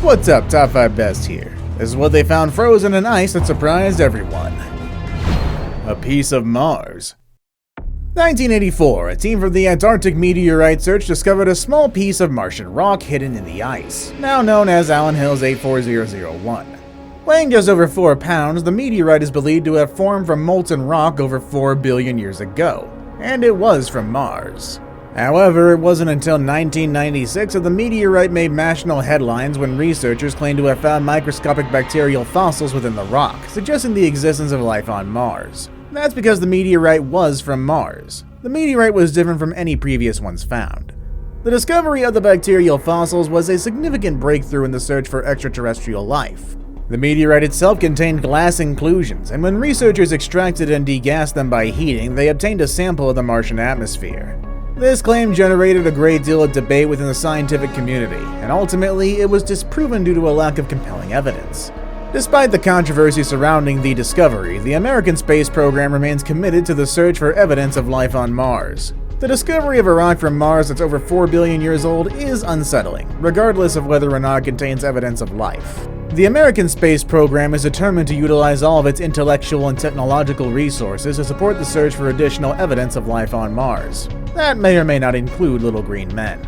What's up, Top 5 Best here. This is what they found frozen in ice that surprised everyone. A piece of Mars. 1984, a team from the Antarctic Meteorite Search discovered a small piece of Martian rock hidden in the ice, now known as Allen Hills 84001. Weighing just over 4 pounds, the meteorite is believed to have formed from molten rock over 4 billion years ago, and it was from Mars. However, it wasn't until 1996 that the meteorite made national headlines when researchers claimed to have found microscopic bacterial fossils within the rock, suggesting the existence of life on Mars. That's because the meteorite was from Mars. The meteorite was different from any previous ones found. The discovery of the bacterial fossils was a significant breakthrough in the search for extraterrestrial life. The meteorite itself contained glass inclusions, and when researchers extracted and degassed them by heating, they obtained a sample of the Martian atmosphere. This claim generated a great deal of debate within the scientific community, and ultimately it was disproven due to a lack of compelling evidence. Despite the controversy surrounding the discovery, the American space program remains committed to the search for evidence of life on Mars. The discovery of a rock from Mars that's over 4 billion years old is unsettling, regardless of whether or not it contains evidence of life. The American space program is determined to utilize all of its intellectual and technological resources to support the search for additional evidence of life on Mars. That may or may not include little green men.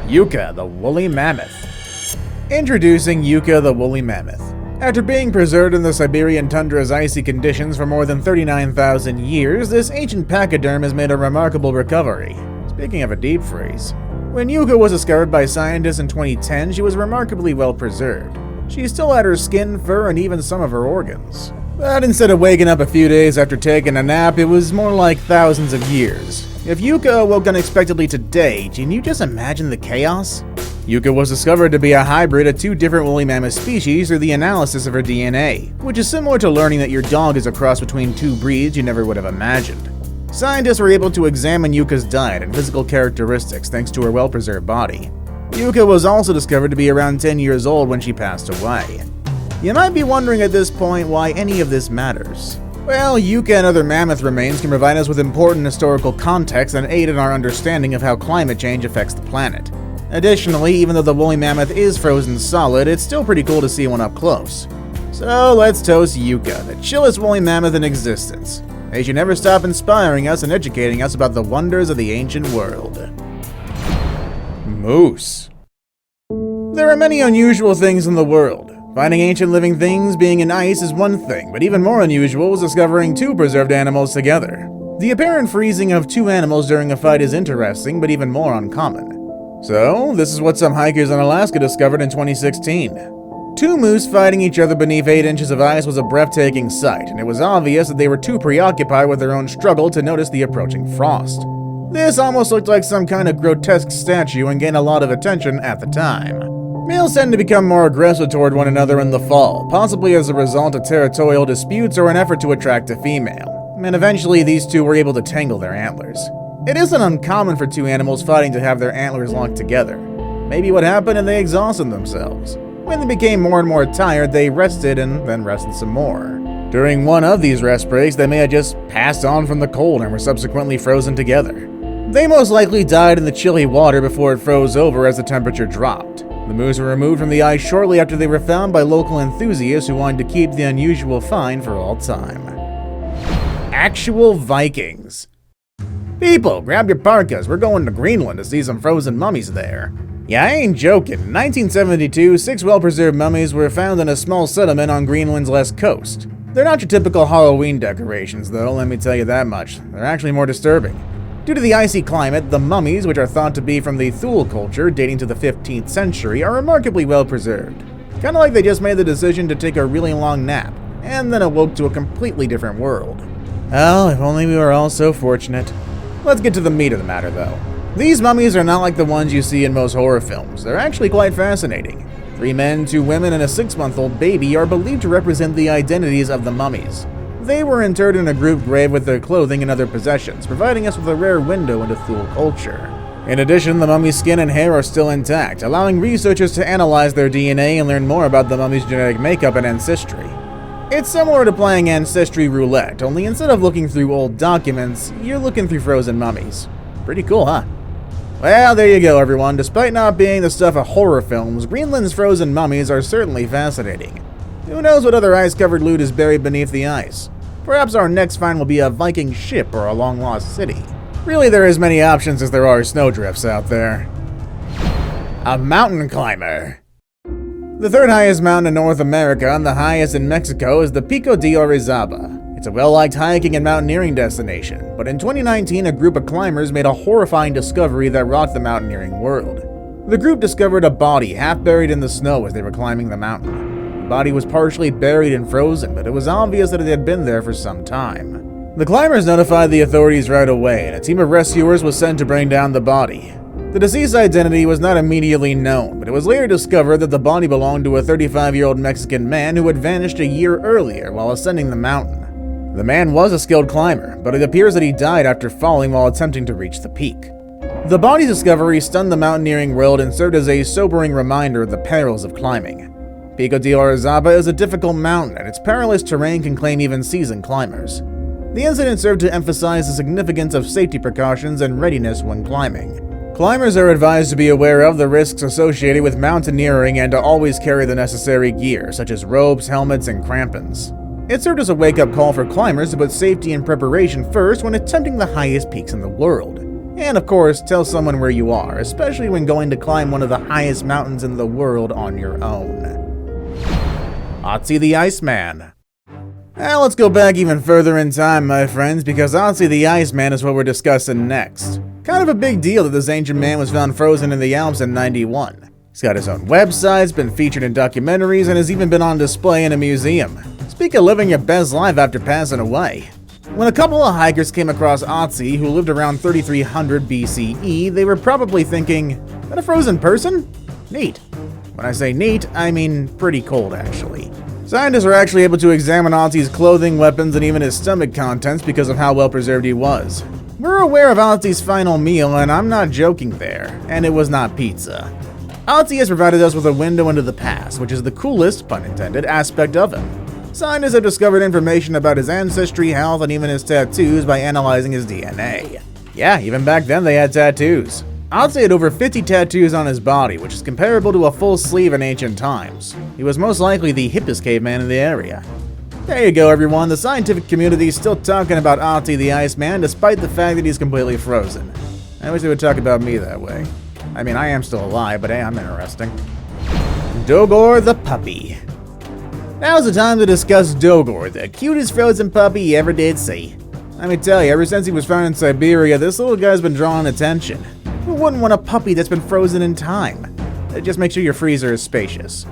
YUKA, the woolly mammoth. Introducing YUKA, the woolly mammoth. After being preserved in the Siberian tundra's icy conditions for more than 39,000 years, this ancient pachyderm has made a remarkable recovery. Speaking of a deep freeze, when YUKA was discovered by scientists in 2010, she was remarkably well preserved. She still had her skin, fur, and even some of her organs. But instead of waking up a few days after taking a nap, it was more like thousands of years. If YUKA awoke unexpectedly today, can you just imagine the chaos? YUKA was discovered to be a hybrid of 2 different woolly mammoth species through the analysis of her DNA, which is similar to learning that your dog is a cross between 2 breeds you never would have imagined. Scientists were able to examine YUKA's diet and physical characteristics thanks to her well-preserved body. YUKA was also discovered to be around 10 years old when she passed away. You might be wondering at this point why any of this matters. Well, YUKA and other mammoth remains can provide us with important historical context and aid in our understanding of how climate change affects the planet. Additionally, even though the woolly mammoth is frozen solid, it's still pretty cool to see one up close. So let's toast YUKA, the chillest woolly mammoth in existence. They should never stop inspiring us and educating us about the wonders of the ancient world. Moose. There are many unusual things in the world. Finding ancient living things being in ice is one thing, but even more unusual is discovering 2 preserved animals together. The apparent freezing of 2 animals during a fight is interesting, but even more uncommon. So, this is what some hikers in Alaska discovered in 2016. 2 moose fighting each other beneath 8 inches of ice was a breathtaking sight, and it was obvious that they were too preoccupied with their own struggle to notice the approaching frost. This almost looked like some kind of grotesque statue and gained a lot of attention at the time. Males tend to become more aggressive toward one another in the fall, possibly as a result of territorial disputes or an effort to attract a female, and eventually these 2 were able to tangle their antlers. It isn't uncommon for 2 animals fighting to have their antlers locked together. Maybe what happened and they exhausted themselves. When they became more and more tired, they rested and then rested some more. During one of these rest breaks, they may have just passed on from the cold and were subsequently frozen together. They most likely died in the chilly water before it froze over as the temperature dropped. The moose were removed from the ice shortly after they were found by local enthusiasts who wanted to keep the unusual find for all time. Actual Vikings. People, grab your parkas, we're going to Greenland to see some frozen mummies there. Yeah, I ain't joking. In 1972, 6 well-preserved mummies were found in a small settlement on Greenland's west coast. They're not your typical Halloween decorations, though, let me tell you that much. They're actually more disturbing. Due to the icy climate, the mummies, which are thought to be from the Thule culture dating to the 15th century, are remarkably well preserved. Kinda like they just made the decision to take a really long nap, and then awoke to a completely different world. Well, if only we were all so fortunate. Let's get to the meat of the matter, though. These mummies are not like the ones you see in most horror films. They're actually quite fascinating. 3 men, 2 women, and a 6-month-old baby are believed to represent the identities of the mummies. They were interred in a group grave with their clothing and other possessions, providing us with a rare window into Thule culture. In addition, the mummy's skin and hair are still intact, allowing researchers to analyze their DNA and learn more about the mummy's genetic makeup and ancestry. It's similar to playing ancestry roulette, only instead of looking through old documents, you're looking through frozen mummies. Pretty cool, huh? Well, there you go, everyone. Despite not being the stuff of horror films, Greenland's frozen mummies are certainly fascinating. Who knows what other ice-covered loot is buried beneath the ice? Perhaps our next find will be a Viking ship or a long-lost city. Really, there are as many options as there are snowdrifts out there. A mountain climber. The third highest mountain in North America and the highest in Mexico is the Pico de Orizaba. It's a well-liked hiking and mountaineering destination, but in 2019 a group of climbers made a horrifying discovery that rocked the mountaineering world. The group discovered a body half buried in the snow as they were climbing the mountain. The body was partially buried and frozen, but it was obvious that it had been there for some time. The climbers notified the authorities right away, and a team of rescuers was sent to bring down the body. The deceased's identity was not immediately known, but it was later discovered that the body belonged to a 35-year-old Mexican man who had vanished a year earlier while ascending the mountain. The man was a skilled climber, but it appears that he died after falling while attempting to reach the peak. The body's discovery stunned the mountaineering world and served as a sobering reminder of the perils of climbing. Pico de Orizaba is a difficult mountain, and its perilous terrain can claim even seasoned climbers. The incident served to emphasize the significance of safety precautions and readiness when climbing. Climbers are advised to be aware of the risks associated with mountaineering and to always carry the necessary gear, such as ropes, helmets, and crampons. It served as a wake-up call for climbers to put safety and preparation first when attempting the highest peaks in the world. And of course, tell someone where you are, especially when going to climb one of the highest mountains in the world on your own. OTZI the Iceman. Now let's go back even further in time, my friends, because OTZI the Iceman is what we're discussing next. Kind of a big deal that this ancient man was found frozen in the Alps in '91. He's got his own websites, been featured in documentaries, and has even been on display in a museum. Speak of living your best life after passing away. When a couple of hikers came across OTZI, who lived around 3300 BCE, they were probably thinking, "Is that a frozen person? Neat." When I say neat, I mean pretty cold, actually. Scientists were actually able to examine OTZI's clothing, weapons, and even his stomach contents because of how well preserved he was. We're aware of OTZI's final meal, and I'm not joking there, and it was not pizza. OTZI has provided us with a window into the past, which is the coolest, pun intended, aspect of him. Scientists have discovered information about his ancestry, health, and even his tattoos by analyzing his DNA. Yeah, even back then they had tattoos. OTZI had over 50 tattoos on his body, which is comparable to a full sleeve in ancient times. He was most likely the hippest caveman in the area. There you go, everyone. The scientific community is still talking about OTZI the Iceman, despite the fact that he's completely frozen. I wish they would talk about me that way. I mean, I am still alive, but hey, I'm interesting. DOGOR the puppy. Now's the time to discuss DOGOR, the cutest frozen puppy you ever did see. Let me tell you, ever since he was found in Siberia, this little guy's been drawing attention. Who wouldn't want a puppy that's been frozen in time? Just make sure your freezer is spacious.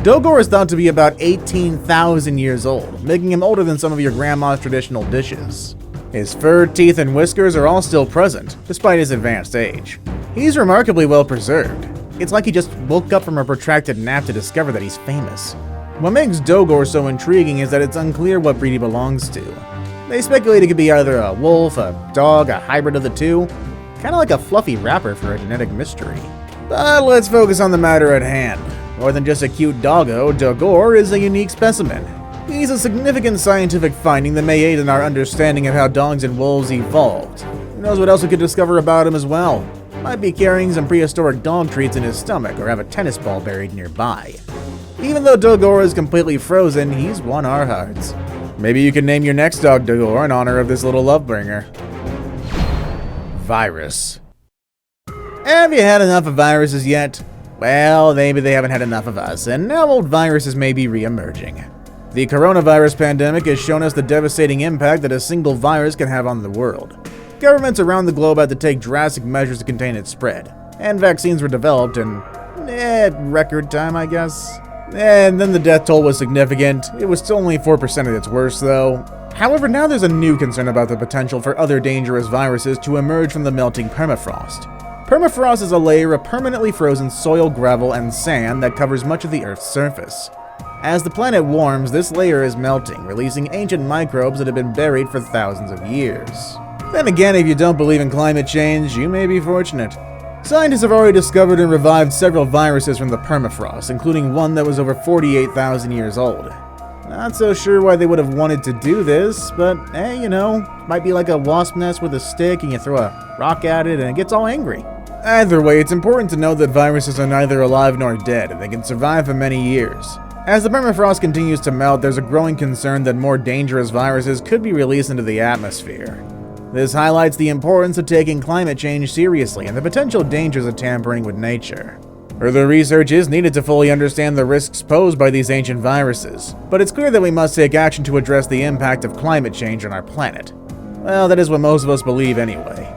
DOGOR is thought to be about 18,000 years old, making him older than some of your grandma's traditional dishes. His fur, teeth, and whiskers are all still present, despite his advanced age. He's remarkably well preserved. It's like he just woke up from a protracted nap to discover that he's famous. What makes DOGOR so intriguing is that it's unclear what breed he belongs to. They speculate it could be either a wolf, a dog, a hybrid of the two. Kinda like a fluffy wrapper for a genetic mystery. But let's focus on the matter at hand. More than just a cute doggo, DOGOR is a unique specimen. He's a significant scientific finding that may aid in our understanding of how dogs and wolves evolved. Who knows what else we could discover about him as well? Might be carrying some prehistoric dog treats in his stomach or have a tennis ball buried nearby. Even though DOGOR is completely frozen, he's won our hearts. Maybe you can name your next dog DOGOR in honor of this little lovebringer. Virus. Have you had enough of viruses yet? Well, maybe they haven't had enough of us, and now old viruses may be re-emerging. The coronavirus pandemic has shown us the devastating impact that a single virus can have on the world. Governments around the globe had to take drastic measures to contain its spread, and vaccines were developed in record time, I guess. And then the death toll was significant. It was still only 4% at its worst, though. However, now there's a new concern about the potential for other dangerous viruses to emerge from the melting permafrost. Permafrost is a layer of permanently frozen soil, gravel, and sand that covers much of the Earth's surface. As the planet warms, this layer is melting, releasing ancient microbes that have been buried for thousands of years. Then again, if you don't believe in climate change, you may be fortunate. Scientists have already discovered and revived several viruses from the permafrost, including one that was over 48,000 years old. Not so sure why they would have wanted to do this, but hey, you know, might be like a wasp nest with a stick and you throw a rock at it and it gets all angry. Either way, it's important to note that viruses are neither alive nor dead, and they can survive for many years. As the permafrost continues to melt, there's a growing concern that more dangerous viruses could be released into the atmosphere. This highlights the importance of taking climate change seriously and the potential dangers of tampering with nature. Further research is needed to fully understand the risks posed by these ancient viruses, but it's clear that we must take action to address the impact of climate change on our planet. Well, that is what most of us believe anyway.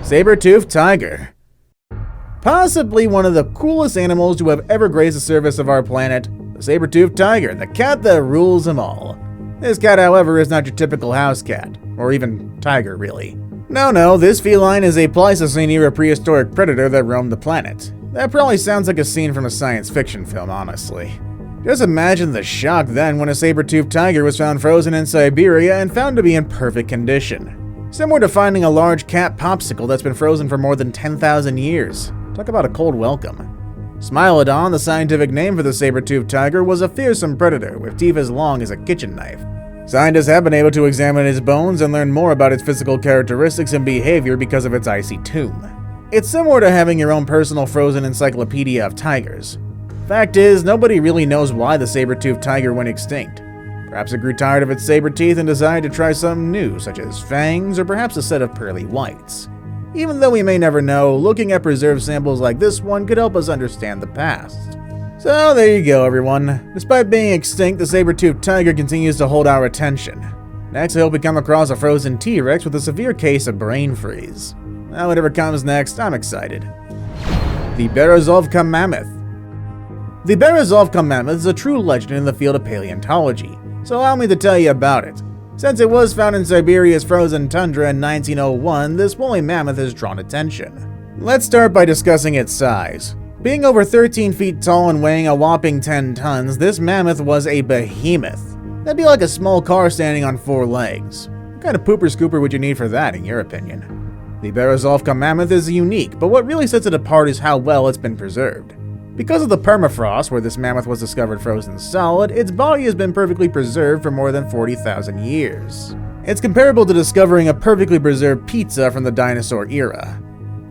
Saber-toothed tiger. Possibly one of the coolest animals to have ever graced the surface of our planet, the saber-toothed tiger, the cat that rules them all. This cat, however, is not your typical house cat, or even tiger, really. No, this feline is a Pleistocene-era prehistoric predator that roamed the planet. That probably sounds like a scene from a science fiction film, honestly. Just imagine the shock then when a saber-toothed tiger was found frozen in Siberia and found to be in perfect condition. Similar to finding a large cat popsicle that's been frozen for more than 10,000 years. Talk about a cold welcome. Smilodon, the scientific name for the saber-toothed tiger, was a fearsome predator with teeth as long as a kitchen knife. Scientists have been able to examine its bones and learn more about its physical characteristics and behavior because of its icy tomb. It's similar to having your own personal frozen encyclopedia of tigers. Fact is, nobody really knows why the saber-toothed tiger went extinct. Perhaps it grew tired of its saber teeth and decided to try something new, such as fangs or perhaps a set of pearly whites. Even though we may never know, looking at preserved samples like this one could help us understand the past. So there you go, everyone. Despite being extinct, the saber-toothed tiger continues to hold our attention. Next, I hope we come across a frozen T-Rex with a severe case of brain freeze. Well, whatever comes next, I'm excited. The BEREZOVKA mammoth. The BEREZOVKA mammoth is a true legend in the field of paleontology, so allow me to tell you about it. Since it was found in Siberia's frozen tundra in 1901, this woolly mammoth has drawn attention. Let's start by discussing its size. Being over 13 feet tall and weighing a whopping 10 tons, this mammoth was a behemoth. That'd be like a small car standing on 4 legs. What kind of pooper scooper would you need for that, in your opinion? The BEREZOVKA mammoth is unique, but what really sets it apart is how well it's been preserved. Because of the permafrost, where this mammoth was discovered frozen solid, its body has been perfectly preserved for more than 40,000 years. It's comparable to discovering a perfectly preserved pizza from the dinosaur era.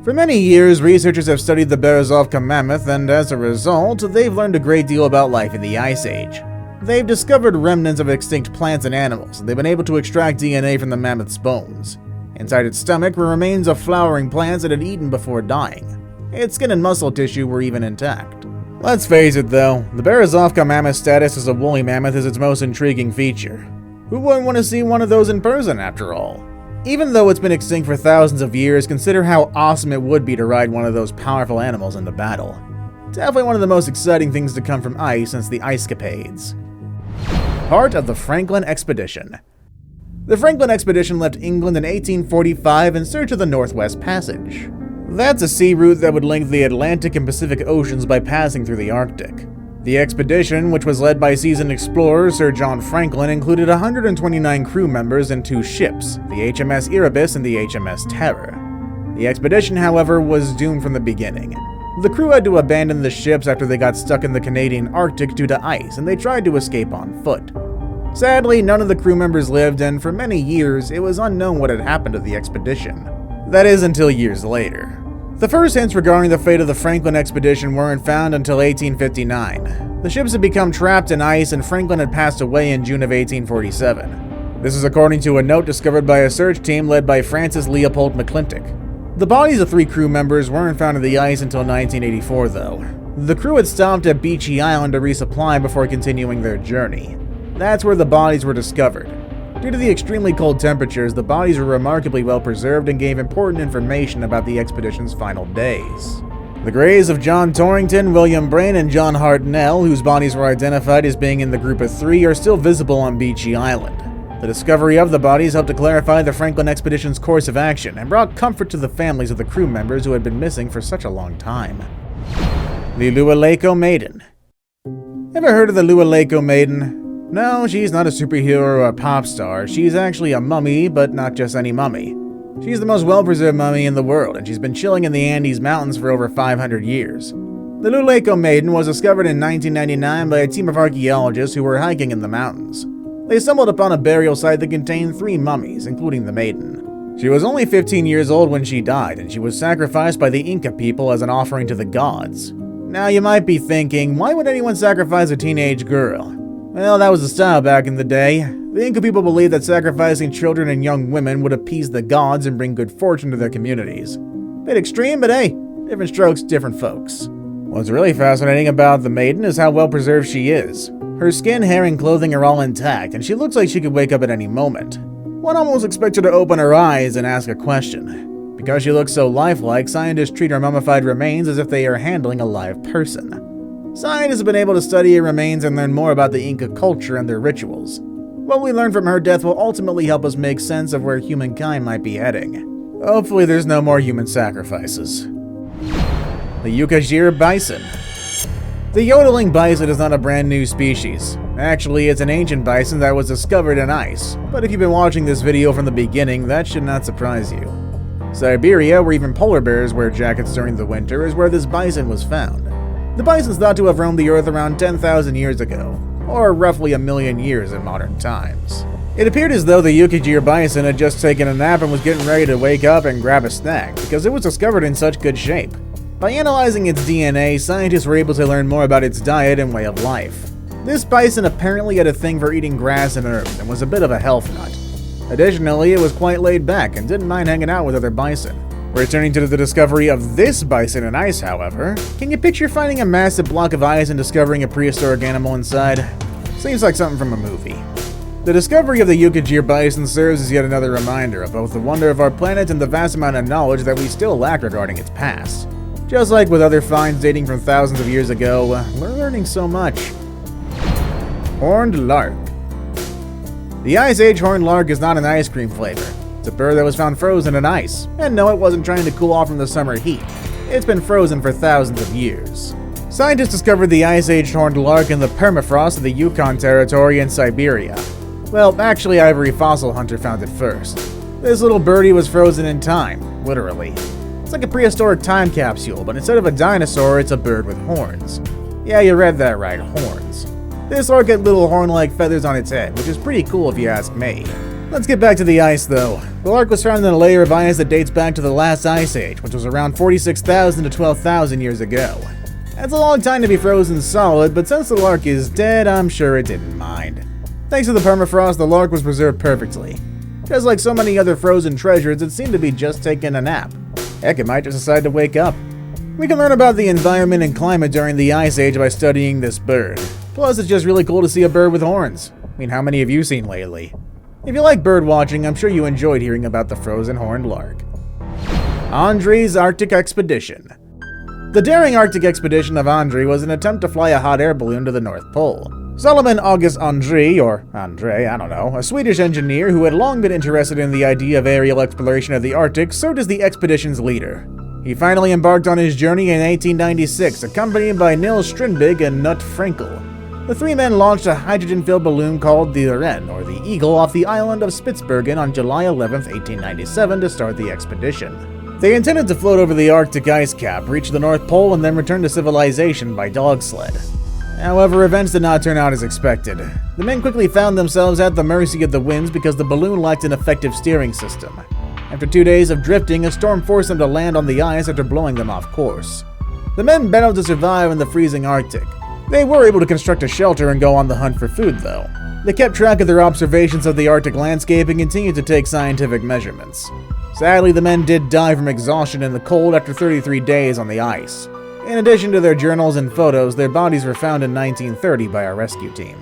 For many years, researchers have studied the BEREZOVKA mammoth, and as a result, they've learned a great deal about life in the Ice Age. They've discovered remnants of extinct plants and animals, and they've been able to extract DNA from the mammoth's bones. Inside its stomach were remains of flowering plants it had eaten before dying. Its skin and muscle tissue were even intact. Let's face it though, the BEREZOVKA mammoth's status as a woolly mammoth is its most intriguing feature. Who wouldn't want to see one of those in person, after all? Even though it's been extinct for thousands of years, consider how awesome it would be to ride one of those powerful animals into battle. Definitely one of the most exciting things to come from ice since the Icecapades. Part of the Franklin Expedition. The Franklin Expedition left England in 1845 in search of the Northwest Passage. That's a sea route that would link the Atlantic and Pacific Oceans by passing through the Arctic. The expedition, which was led by seasoned explorer Sir John Franklin, included 129 crew members and 2 ships, the HMS Erebus and the HMS Terror. The expedition, however, was doomed from the beginning. The crew had to abandon the ships after they got stuck in the Canadian Arctic due to ice, and they tried to escape on foot. Sadly, none of the crew members lived, and for many years, it was unknown what had happened to the expedition. That is, until years later. The first hints regarding the fate of the Franklin expedition weren't found until 1859. The ships had become trapped in ice and Franklin had passed away in June of 1847. This is according to a note discovered by a search team led by Francis Leopold McClintock. The bodies of 3 crew members weren't found in the ice until 1984 though. The crew had stopped at Beechey Island to resupply before continuing their journey. That's where the bodies were discovered. Due to the extremely cold temperatures, the bodies were remarkably well preserved and gave important information about the expedition's final days. The graves of John Torrington, William Brain, and John Hartnell, whose bodies were identified as being in the group of 3, are still visible on Beechey Island. The discovery of the bodies helped to clarify the Franklin expedition's course of action and brought comfort to the families of the crew members who had been missing for such a long time. The LLULLAILLACO Maiden. Ever heard of the LLULLAILLACO Maiden? No, she's not a superhero or a pop star. She's actually a mummy, but not just any mummy. She's the most well-preserved mummy in the world, and she's been chilling in the Andes Mountains for over 500 years. The LLULLLAILLACO Maiden was discovered in 1999 by a team of archaeologists who were hiking in the mountains. They stumbled upon a burial site that contained 3 mummies, including the maiden. She was only 15 years old when she died, and she was sacrificed by the Inca people as an offering to the gods. Now you might be thinking, why would anyone sacrifice a teenage girl? Well, that was the style back in the day. The Inca people believed that sacrificing children and young women would appease the gods and bring good fortune to their communities. Bit extreme, but hey, different strokes, different folks. What's really fascinating about the maiden is how well preserved she is. Her skin, hair, and clothing are all intact, and she looks like she could wake up at any moment. One almost expects her to open her eyes and ask a question. Because she looks so lifelike, scientists treat her mummified remains as if they are handling a live person. Scientists have been able to study her remains and learn more about the Inca culture and their rituals. What we learn from her death will ultimately help us make sense of where humankind might be heading. Hopefully there's no more human sacrifices. The YUKAGIR bison. The yodeling bison is not a brand new species. Actually, it's an ancient bison that was discovered in ice. But if you've been watching this video from the beginning, that should not surprise you. Siberia, where even polar bears wear jackets during the winter, is where this bison was found. The bison's thought to have roamed the earth around 10,000 years ago, or roughly 1,000,000 years in modern times. It appeared as though the YUKAGIR bison had just taken a nap and was getting ready to wake up and grab a snack, because it was discovered in such good shape. By analyzing its DNA, scientists were able to learn more about its diet and way of life. This bison apparently had a thing for eating grass and herbs and was a bit of a health nut. Additionally, it was quite laid back and didn't mind hanging out with other bison. Returning to the discovery of this bison in ice, however, can you picture finding a massive block of ice and discovering a prehistoric animal inside? Seems like something from a movie. The discovery of the YUKAGIR bison serves as yet another reminder of both the wonder of our planet and the vast amount of knowledge that we still lack regarding its past. Just like with other finds dating from thousands of years ago, we're learning so much. Horned lark. The Ice Age horned lark is not an ice cream flavor. It's a bird that was found frozen in ice. And no, it wasn't trying to cool off from the summer heat. It's been frozen for thousands of years. Scientists discovered the Ice Age horned lark in the permafrost of the Yukon territory in Siberia. Well, actually, Ivory Fossil Hunter found it first. This little birdie was frozen in time, literally. It's like a prehistoric time capsule, but instead of a dinosaur, it's a bird with horns. Yeah, you read that right, horns. This lark had little horn-like feathers on its head, which is pretty cool if you ask me. Let's get back to the ice, though. The lark was found in a layer of ice that dates back to the last ice age, which was around 46,000 to 12,000 years ago. That's a long time to be frozen solid, but since the lark is dead, I'm sure it didn't mind. Thanks to the permafrost, the lark was preserved perfectly. Just like so many other frozen treasures, it seemed to be just taking a nap. Heck, it might just decide to wake up. We can learn about the environment and climate during the Ice Age by studying this bird. Plus, it's just really cool to see a bird with horns. I mean, how many have you seen lately? If you like bird watching, I'm sure you enjoyed hearing about the frozen horned lark. Andre's Arctic Expedition. The daring Arctic expedition of Andre was an attempt to fly a hot air balloon to the North Pole. Solomon August Andre, or Andre, I don't know, a Swedish engineer who had long been interested in the idea of aerial exploration of the Arctic, served as the expedition's leader. He finally embarked on his journey in 1896, accompanied by Nils Strindberg and Knut Frenkel. The three men launched a hydrogen-filled balloon called the Wren, or the Eagle, off the island of Spitsbergen on July 11, 1897 to start the expedition. They intended to float over the Arctic ice cap, reach the North Pole, and then return to civilization by dog sled. However, events did not turn out as expected. The men quickly found themselves at the mercy of the winds because the balloon lacked an effective steering system. After 2 days of drifting, a storm forced them to land on the ice after blowing them off course. The men battled to survive in the freezing Arctic. They were able to construct a shelter and go on the hunt for food, though. They kept track of their observations of the Arctic landscape and continued to take scientific measurements. Sadly, the men did die from exhaustion in the cold after 33 days on the ice. In addition to their journals and photos, their bodies were found in 1930 by a rescue team.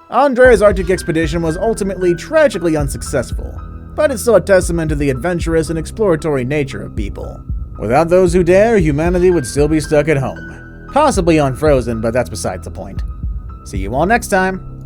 Andre's Arctic expedition was ultimately tragically unsuccessful, but it's still a testament to the adventurous and exploratory nature of people. Without those who dare, humanity would still be stuck at home. Possibly unfrozen, but that's besides the point. See you all next time.